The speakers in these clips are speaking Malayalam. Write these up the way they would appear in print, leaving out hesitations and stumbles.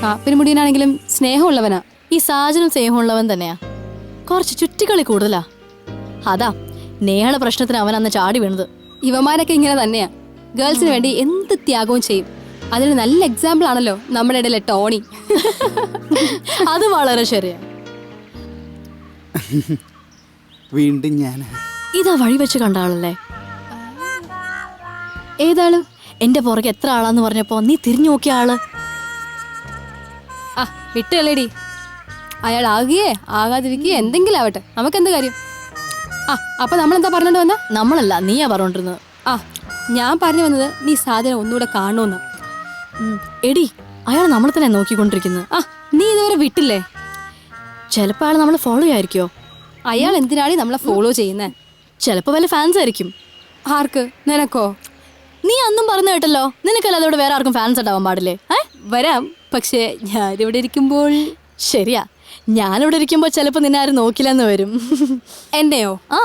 ആ പിന്നെ മുടിയനാണെങ്കിലും സ്നേഹമുള്ളവനാ. ഈ സാജനും സ്നേഹമുള്ളവൻ തന്നെയാ, കുറച്ച് ചുറ്റിക്കളി കൂടുതലാ. അതാ നേഹയുടെ പ്രശ്നത്തിന് അവൻ അന്ന് ചാടി വീണത്. ഇവന്മാരൊക്കെ ഇങ്ങനെ തന്നെയാ, ഗേൾസിന് വേണ്ടി എന്ത് ത്യാഗവും ചെയ്യും. അതിന് നല്ല എക്സാമ്പിൾ ആണല്ലോ നമ്മുടെ ഇടയിലെ ടോണി. അത് വളരെ ശരിയാ. വീണ്ടും ഞാൻ ഇതാ വഴി വെച്ച് കണ്ട ആളല്ലേ? ഏതാള്? എന്റെ പുറകെ എത്ര ആളാന്ന് പറഞ്ഞപ്പോ നീ തിരിഞ്ഞു നോക്കിയ ആള്. ആ വിട്ടല്ലേടി, അയാൾ ആകുകയെ ആകാതിരിക്കുകയെ എന്തെങ്കിലും ആവട്ടെ, നമുക്കെന്ത് കാര്യം. ആ അപ്പൊ നമ്മളെന്താ പറഞ്ഞോണ്ട് വന്ന? നമ്മളല്ല, നീയാ പറഞ്ഞോണ്ടിരുന്നത്. ആ ഞാൻ പറഞ്ഞു വന്നത് നീ സാധനം ഒന്നുകൂടെ കാണുമെന്ന്. എടി, അയാൾ നമ്മളെ തന്നെ നോക്കിക്കൊണ്ടിരിക്കുന്നത്. ആ നീ ഇതുവരെ വിട്ടില്ലേ? ചിലപ്പോ അയാൾ നമ്മളെ ഫോളോ ആയിരിക്കോ? അയാൾ എന്തിനാണ് നമ്മളെ ഫോളോ ചെയ്യുന്നേ? ചിലപ്പോ വല്ല ഫാൻസ് ആയിരിക്കും. ആർക്ക്? നിനക്കോ? നീ അന്നും പറഞ്ഞു കേട്ടല്ലോ, നിനക്കല്ലാതെ ഇവിടെ വേറെ ആർക്കും ഫാൻസ് ഉണ്ടാവാൻ പാടില്ലേ? വരാം, പക്ഷേ ഞാനിവിടെ ഇരിക്കുമ്പോൾ. ശരിയാ, ഞാനിവിടെ ഇരിക്കുമ്പോ ചിലപ്പോ നിന്നെ ആരും നോക്കില്ലെന്ന് വരും. എന്നെയോ? ആ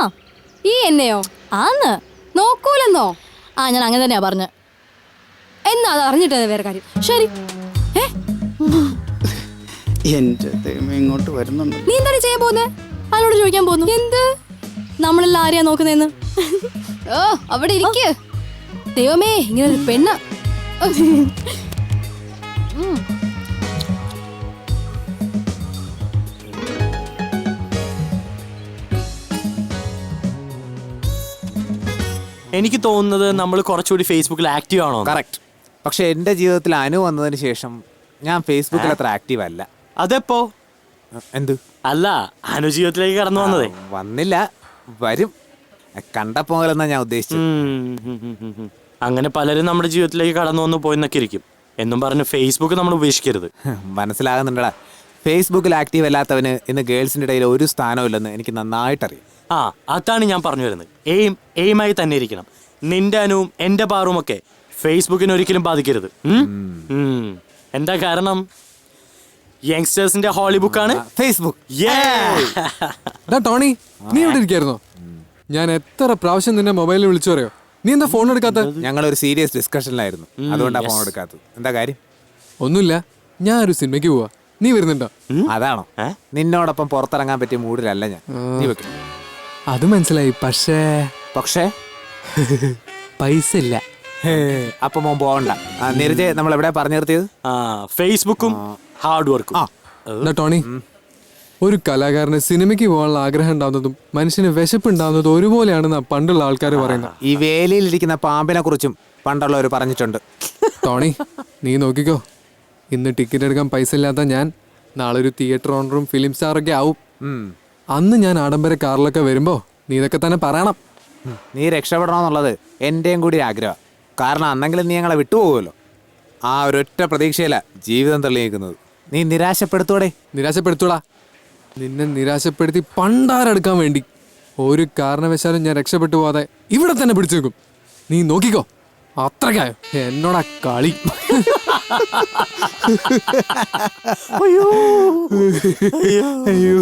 ഈ എന്നെയോ? ആന്ന്. നോക്കൂലെന്നോ? ആ ഞാൻ അങ്ങനെ തന്നെയാ പറഞ്ഞ. എന്നാ അത് അറിഞ്ഞിട്ടേ വേറെ കാര്യം. ശരി. എന്റെ ദൈവം ഇങ്ങോട്ട് വരുന്നുണ്ട്. നീ എന്താണ് ചെയ്യാൻ പോകുന്നേ? അയാളോട് ചോദിക്കാൻ പോകുന്നു. എന്ത്? നമ്മളെല്ലാം ആരെയാ നോക്കുന്നേന്ന്. ഓ അവിടെ ഇരിക്ക്. ദൈവമേ, ഇങ്ങനെ ഒരു പെണ്ണ. എനിക്ക് തോന്നുന്നത് നമ്മൾ കുറച്ചുകൂടി ഫേസ്ബുക്കിൽ ആക്റ്റീവ് ആണോ? കറക്റ്റ്. പക്ഷെ എൻ്റെ ജീവിതത്തിൽ അനു വന്നതിന് ശേഷം ഞാൻ ഫേസ്ബുക്കിൽ അത്ര ആക്റ്റീവ് അല്ല. അതെപ്പോ? എന്ത്? അല്ല, അനു ജീവിതത്തിലേക്ക് കടന്നു വന്നതേ. വന്നില്ല, വരും. കണ്ടപ്പോലെന്നാ ഞാൻ ഉദ്ദേശിച്ചത്. അങ്ങനെ പലരും നമ്മുടെ ജീവിതത്തിലേക്ക് കടന്നു വന്നു പോയെന്നൊക്കെ ഇരിക്കും എന്നും പറഞ്ഞ് ഫേസ്ബുക്ക് നമ്മൾ ഉപേക്ഷിക്കരുത്. മനസ്സിലാകുന്നുണ്ടടാ, ഫേസ്ബുക്കിൽ ആക്റ്റീവ് അല്ലാത്തവന് ഇന്ന് ഗേൾസിൻ്റെ ഇടയിൽ ഒരു സ്ഥാനമില്ലെന്ന് എനിക്ക് നന്നായിട്ടറിയാം. ആ അതാണ് ഞാൻ പറഞ്ഞു വരുന്നത്. എയിമായി തന്നെ ഇരിക്കണം. നിന്റെ അനുവും എന്റെ പാറും ഒക്കെ ഫേസ്ബുക്കിനെ ഒരിക്കലും ബാധിക്കരുത്. എന്താ കാരണം? യങ്സ്റ്റേഴ്സിന്റെ ഹോളിബുക്കാണ് ഫേസ്ബുക്ക്. ടോണി, നീ ഇവിടെ ഇരിക്കായിരുന്നോ? ഞാൻ എത്ര പ്രാവശ്യം നിന്നെ മൊബൈലിൽ വിളിച്ചു പറയോ, നീ എന്താ ഫോൺ എടുക്കാത്ത? ഞങ്ങളൊരു സീരിയസ് ഡിസ്കഷനിലായിരുന്നു, അതുകൊണ്ടാണ് ഫോൺ എടുക്കാത്തത്. എന്താ കാര്യം? ഒന്നുമില്ല, ഞാൻ ഒരു സിനിമയ്ക്ക് പോവാ. നീ വരുന്നുണ്ടോ? അതാണോ? നിന്നോടൊപ്പം പുറത്തിറങ്ങാൻ പറ്റിയ മൂഡിലല്ല ഞാൻ. നീ വെക്കും. അത് മനസ്സിലായി, പക്ഷേ പൈസ ഇല്ല. അപ്പൊ മോൻ പോകണ്ട. നേരത്തെ നമ്മൾ എവിടെ പറഞ്ഞു നിർത്തിയത്? ഫേസ്ബുക്കും ഹാർഡ് വർക്കും. ടോണി, ഒരു കലാകാരന് സിനിമയ്ക്ക് പോകാനുള്ള ആഗ്രഹം ഉണ്ടാവുന്നതും മനുഷ്യന് വിശപ്പുണ്ടാവുന്നതും ഒരുപോലെയാണെന്നാ പണ്ടുള്ള ആൾക്കാർ പറയുന്നത്. ഈ വേലിയിലിരിക്കുന്ന പാമ്പിനെ കുറിച്ചും പണ്ടുള്ളവർ പറഞ്ഞിട്ടുണ്ട്. ടോണി, നീ നോക്കിക്കോ, ഇന്ന് ടിക്കറ്റ് എടുക്കാൻ പൈസ ഇല്ലാത്ത ഞാൻ നാളെ ഒരു തിയേറ്റർ ഓണറും ഫിലിം സ്റ്റാറൊക്കെ ആവും. അന്ന് ഞാൻ ആഡംബര കാറിലൊക്കെ വരുമ്പോ നീ ഇതൊക്കെ തന്നെ പറയണം. നീ രക്ഷപ്പെടണമെന്നുള്ളത് എൻ്റെയും കൂടി ആഗ്രഹം. കാരണം അന്നെങ്കിലും നീ ഞങ്ങളെ വിട്ടുപോകുമല്ലോ. ആ ഒരൊറ്റ പ്രതീക്ഷയില ജീവിതം തെളിയിക്കുന്നത്. നീ നിരാശപ്പെടുത്തോടെ. നിരാശപ്പെടുത്തൂടാ. നിന്നെ നിരാശപ്പെടുത്തി പണ്ടാരെടുക്കാൻ വേണ്ടി ഒരു കാരണവശാലും ഞാൻ രക്ഷപ്പെട്ടു പോവാതെ ഇവിടെ തന്നെ പിടിച്ചു വെക്കും. നീ നോക്കിക്കോ, അത്രക്കായോ എന്നോടാ കളി. അയ്യോ.